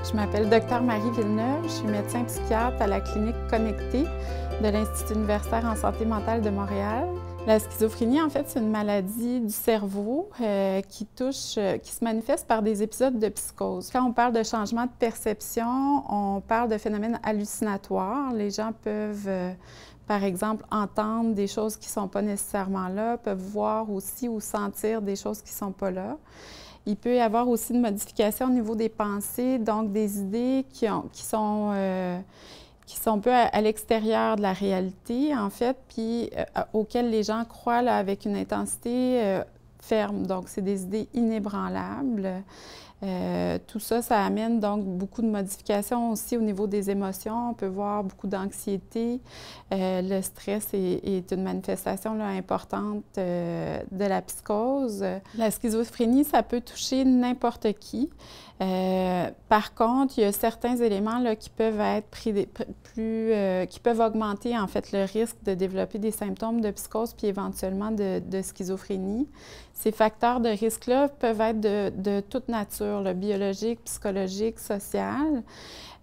Je m'appelle Dr Marie Villeneuve, je suis médecin psychiatre à la clinique Connectée de l'Institut universitaire en santé mentale de Montréal. La schizophrénie, en fait, c'est une maladie du cerveau qui se manifeste par des épisodes de psychose. Quand on parle de changement de perception, on parle de phénomènes hallucinatoires. Les gens peuvent, par exemple, entendre des choses qui ne sont pas nécessairement là, peuvent voir aussi ou sentir des choses qui ne sont pas là. Il peut y avoir aussi une modification au niveau des pensées, donc des idées qui sont un peu à l'extérieur de la réalité, en fait, puis auxquelles les gens croient là, avec une intensité ferme. Donc, c'est des idées inébranlables. Tout ça, ça amène donc beaucoup de modifications aussi au niveau des émotions. On peut voir beaucoup d'anxiété. Le stress est une manifestation là, importante de la psychose. La schizophrénie, ça peut toucher n'importe qui. Par contre, il y a certains éléments là, qui peuvent être qui peuvent augmenter en fait le risque de développer des symptômes de psychose puis éventuellement de schizophrénie. Ces facteurs de risque-là peuvent être de toute nature, là, biologique, psychologique, social.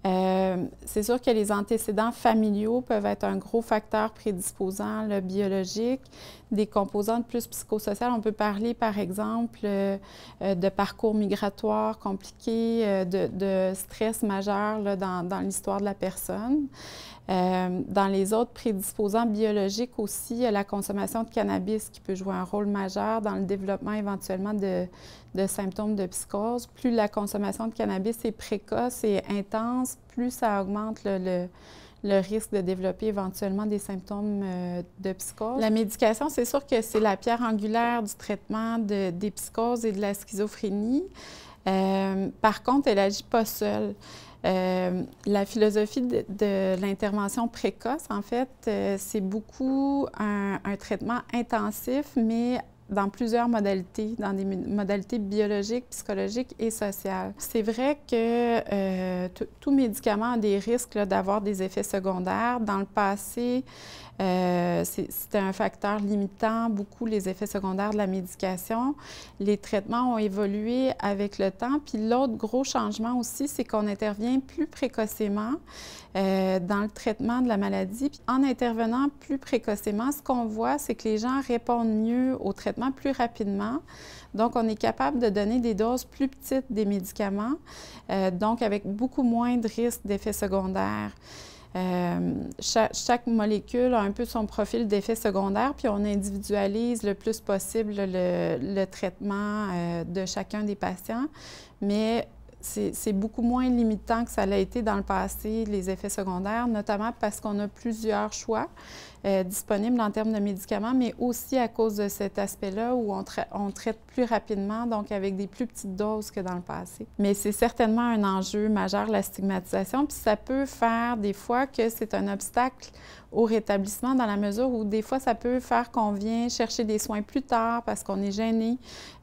C'est sûr que les antécédents familiaux peuvent être un gros facteur prédisposant, le biologique. Des composantes plus psychosociales, on peut parler par exemple de parcours migratoire compliqué, de stress majeur là, dans l'histoire de la personne. Dans les autres prédisposants biologiques aussi, il y a la consommation de cannabis qui peut jouer un rôle majeur dans le développement éventuellement de symptômes de psychose. Plus la consommation de cannabis est précoce et intense, plus ça augmente le risque de développer éventuellement des symptômes de psychose. La médication, c'est sûr que c'est la pierre angulaire du traitement des psychoses et de la schizophrénie. Par contre, elle n'agit pas seule. La philosophie de l'intervention précoce, en fait, c'est beaucoup un traitement intensif, mais dans plusieurs modalités, dans des modalités biologiques, psychologiques et sociales. C'est vrai que tout médicament a des risques d'avoir des effets secondaires. Dans le passé, c'était un facteur limitant beaucoup les effets secondaires de la médication. Les traitements ont évolué avec le temps. Puis l'autre gros changement aussi, c'est qu'on intervient plus précocement dans le traitement de la maladie. Puis en intervenant plus précocement, ce qu'on voit, c'est que les gens répondent mieux au traitement plus rapidement. Donc, on est capable de donner des doses plus petites des médicaments, donc avec beaucoup moins de risques d'effets secondaires. Chaque molécule a un peu son profil d'effet secondaire, puis on individualise le plus possible le traitement de chacun des patients, mais c'est beaucoup moins limitant que ça l'a été dans le passé, les effets secondaires, notamment parce qu'on a plusieurs choix disponibles en termes de médicaments, mais aussi à cause de cet aspect-là où on traite plus rapidement, donc avec des plus petites doses que dans le passé. Mais c'est certainement un enjeu majeur, la stigmatisation, puis ça peut faire des fois que c'est un obstacle au rétablissement dans la mesure où des fois ça peut faire qu'on vient chercher des soins plus tard parce qu'on est gêné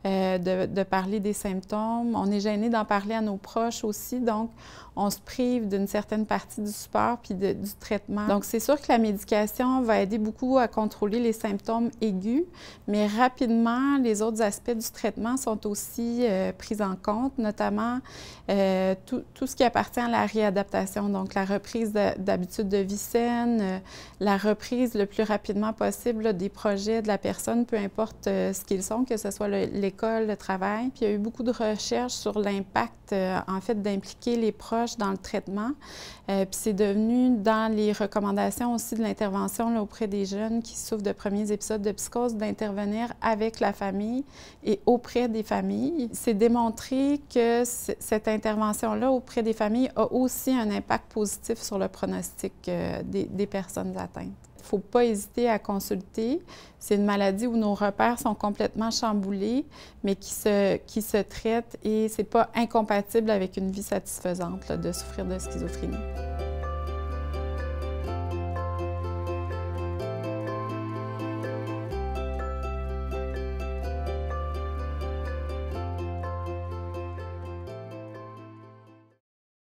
de parler des symptômes, on est gêné d'en parler à nos proches aussi, donc on se prive d'une certaine partie du support puis du traitement. Donc c'est sûr que la médication va aider beaucoup à contrôler les symptômes aigus, mais rapidement les autres aspects du traitement sont aussi pris en compte, notamment tout ce qui appartient à la réadaptation, donc la reprise d'habitudes de vie saines, la reprise le plus rapidement possible là, des projets de la personne, peu importe ce qu'ils sont, que ce soit l'école, le travail. Puis il y a eu beaucoup de recherches sur l'impact, en fait, d'impliquer les proches dans le traitement. Puis c'est devenu dans les recommandations aussi de l'intervention auprès des jeunes qui souffrent de premiers épisodes de psychose, d'intervenir avec la famille et auprès des familles. C'est démontré que cette intervention-là auprès des familles a aussi un impact positif sur le pronostic des personnes atteintes. Il ne faut pas hésiter à consulter. C'est une maladie où nos repères sont complètement chamboulés, mais qui se traite et ce n'est pas incompatible avec une vie satisfaisante là, de souffrir de schizophrénie.